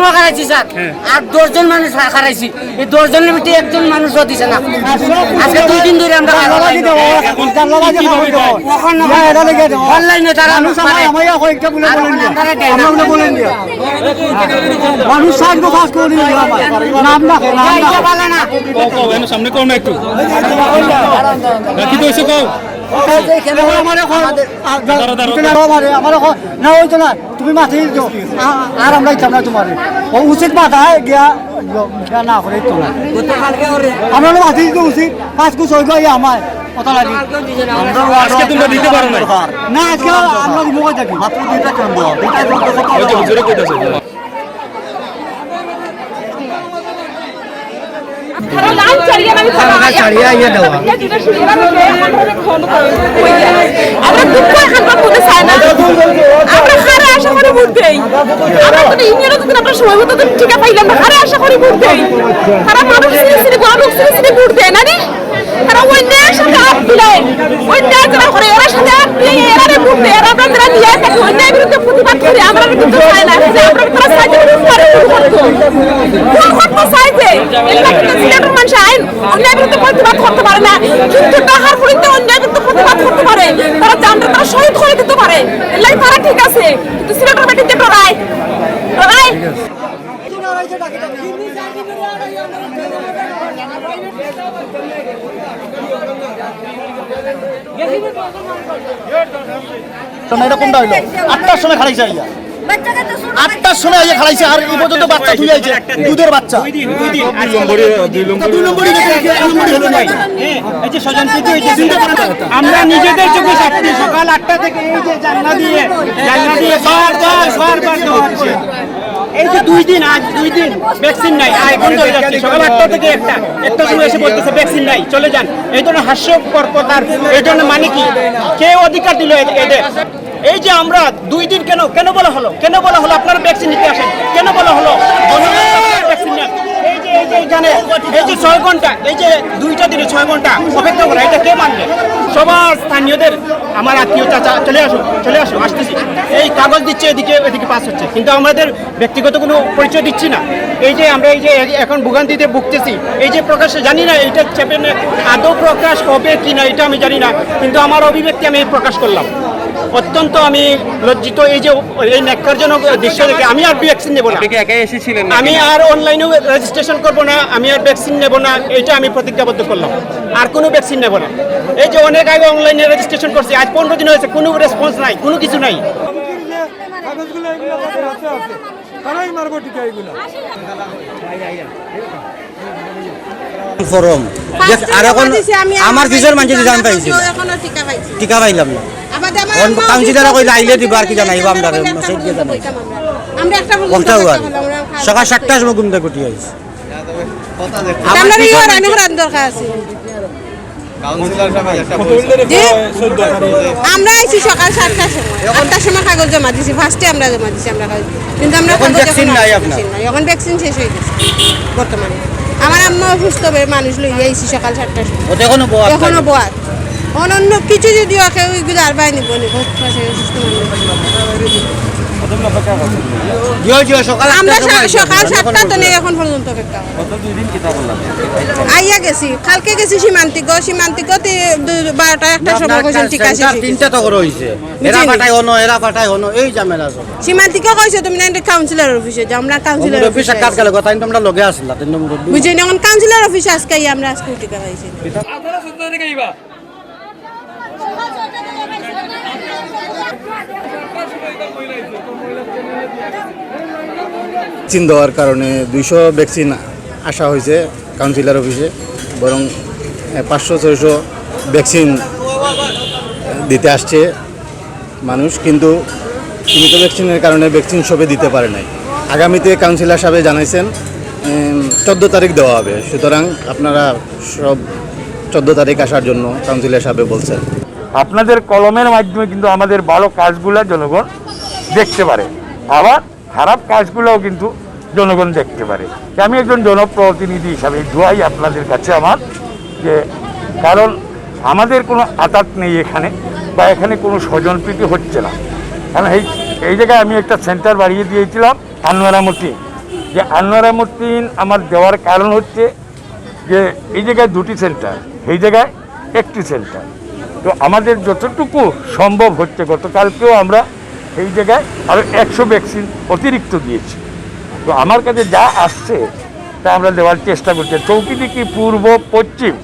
সময় খারাইছি স্যার, আর 10 জন মানুষ খারাইছি। এই 10 জনের ভিতরে একজন মানুষও দিছে না। আজকে 2 দিন ধরে আমরা অনলাইনে তারা মানুষ সামনে কম না একটু কি কইছে কও তুমি মাথা আর আমরা ইচ্ছা না তোমার উচিত মাথা গিয়া না করে আমরা মাথা দিতে উচিত 5 কুচ হইব আমার কথা লাগে আজকে তোমরা দিতে পারো না আজকে আমরা মুখ থাকি মাত্র 2টা কেন্দ্র 2টা জোরে কইতাছে প্রতিবাদ করতে পারে না, কিন্তু টাকার বিরুদ্ধে অন্যায় কিন্তু প্রতিবাদ করতে পারে। তারা জানতে তারা শহীদ করে দিতে পারে, এলাই তারা ঠিক আছে, কিন্তু সিলেটের বেটিতে ডরাই ডরাই এরকমটা হইলো 8টার সময় খারাইছে আইয়া 8টার সময় আইয়া খারাইছে আর এই পর্যন্ত বাচ্চা তুই আইছে দুধের বাচ্চা আমরা নিজেদের চোখে সাক্ষী সকাল 8টা থেকে এই যে জানলা দিয়ে বারবার দেওয়া হচ্ছে। এই যে 2 দিন আজ 2 দিন ভ্যাকসিন নাই, এখন চলে যাচ্ছে সকাল 8টা থেকে একটা সময় এসে বলতেছে ভ্যাকসিন নাই, চলে যান। এই ধরনের হাস্যকর কথার এই ধরনের মানে কি, কে অধিকার দিল এদের? এই যে আমরা 2 দিন কেন বলা হলো আপনারা ভ্যাকসিন নিতে আসেন, কেন বলা হলো ভ্যাকসিন নেন? এই যে এখানে এই যে 6 ঘন্টা, এই যে 2টা দিনে 6 ঘন্টা অপেক্ষা করা, এটা কে মানবে? সবার স্থানীয়দের আমার আত্মীয় চাচা চলে আসো আসতেছি, এই কাগজ দিচ্ছে এদিকে পাস হচ্ছে, কিন্তু আমাদের ব্যক্তিগত কোনো পরিচয় দিচ্ছি না। এই যে আমরা এই যে এখন ভোগান্তিতে ভুগতেছি, এই যে প্রকাশে জানি না এটা আদৌ প্রকাশ হবে কি না এটা আমি জানি না, কিন্তু আমার অভিব্যক্তি আমি প্রকাশ করলাম। অত্যন্ত আমি লজ্জিত এই যে এই ন্যাক্কারজনক দৃশ্য দেখে। আমি আর ভ্যাকসিন নেব না, আমি আর অনলাইনেও রেজিস্ট্রেশন করব না, আমি আর ভ্যাকসিন নেব না, এইটা আমি প্রতিজ্ঞাবদ্ধ করলাম। আর কোনো ভ্যাকসিন নেব না। এই যে অনেক আগে অনলাইনে রেজিস্ট্রেশন করছি, আজ 15 দিন হয়েছে, কোনো রেসপন্স নাই, কোনো কিছু নাই। ফরম আর এখন আমার কিশোর মানুষ জান পাইছি টিকা পাইলাম না, কাউন্সিলর কইলে আইলে দিবা আর কি জানাইবা আমরা মেসেজ দিয়ে জানাই কোনটা আর সকাল 7টার সময় ঘুম থেকে উঠি আইছি আমরা রিওর আনি করার দরকার আছে। আমরা আইছি সকাল 7টার সময়, 8টার সময় কাগজ জমা দিছি, ফার্স্টে আমরা জমা দিছি আমরা কাগজ, কিন্তু আমরা কাগজ ভ্যাকসিন নাই আপনার, এখন ভ্যাকসিন শেষ হয়ে গেছে বর্তমানে। আমার আম্মা অসুস্থ মানুষ লই আইছি সকাল 7টার সময়, এখনো বোয়াত অন্য কিছু যদি কেউ ওইগুলো আর বাই নিব আমরা সকাল 7টা তো নেই এখন পর্যন্ত অপেক্ষা আইয়া গেছি। কালকে গেছি সীমান্তিক 12টা 1টার সময় কইছেন ঠিক আছে, 3টা তো করে হইছে, এরা পাঠায় হনো এই ঝামেলা সব। সীমান্তিক কইছে তুমি না কাউন্সিলর অফিসে যাও, আমরা কাউন্সিলর অফিসে কাজ গেল কথা তোমরা লগে আসলা তিন নম্বর বুঝেন, এখন কাউন্সিলর অফিসে আজকে আমরা আজকে টিকা পাইছি। আপনারা সুন্দর থেকে আইবা ভ্যাকসিন দেওয়ার কারণে 200 ভ্যাকসিন আসা হয়েছে কাউন্সিলর অফিসে, বরং 500-600 ভ্যাকসিন দিতে আসছে মানুষ, কিন্তু সীমিত ভ্যাকসিনের কারণে ভ্যাকসিন সবে দিতে পারে নাই। আগামীতে কাউন্সিলর সাহেব জানাইছেন 14 তারিখ দেওয়া হবে, সুতরাং আপনারা সব 14 তারিখ আসার জন্য কাউন্সিলর সাহেব বলছেন। আপনাদের কলমের মাধ্যমে কিন্তু আমাদের ভালো কাজগুলো জনগণ দেখতে পারে, আবার খারাপ কাজগুলোও কিন্তু জনগণ দেখতে পারে। আমি একজন জনপ্রতিনিধি হিসাবে দোয়াই আপনাদের কাছে আমার, যে কারণ আমাদের কোনো আঘাত নেই এখানে, বা এখানে কোনো স্বজনপ্রীতি হচ্ছে না। কারণ এই জায়গায় আমি একটা সেন্টার বাড়িয়ে দিয়েছিলাম আনোয়ারামতি, যে আনোয়ারামুদ্দিন আমার দেওয়ার কারণ হচ্ছে যে এই জায়গায় 2টি সেন্টার, এই জায়গায় 1টি সেন্টার। তো আমাদের যতটুকু সম্ভব হচ্ছে, গতকালকেও আমরা এই জায়গায় আরও 100 ভ্যাকসিন অতিরিক্ত দিয়েছি। তো আমার কাছে যা আসছে তা আমরা দেওয়ার চেষ্টা করছি। চৌকিডিকি পূর্ব পশ্চিম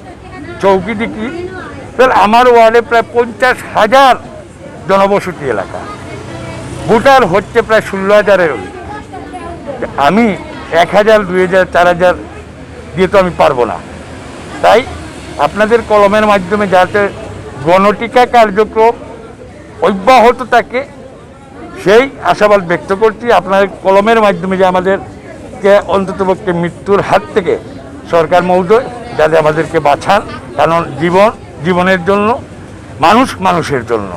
চৌকিডিকি আমার ওয়ার্ডে প্রায় 50,000 জনবসতি এলাকা, ভোটার হচ্ছে প্রায় 16,000-এর। আমি 1,000, 2,000, 4,000 দিয়ে তো আমি পারবো না। তাই আপনাদের কলমের মাধ্যমে যাতে গণটিকা কার্যক্রম অব্যাহত থাকে সেই আশাবাদ ব্যক্ত করছি। আপনাদের কলমের মাধ্যমে যে আমাদেরকে অন্ততপক্ষে মৃত্যুর হাত থেকে সরকার মহোদয় যাতে আমাদেরকে বাঁচান, কারণ জীবনের জন্য, মানুষের জন্য।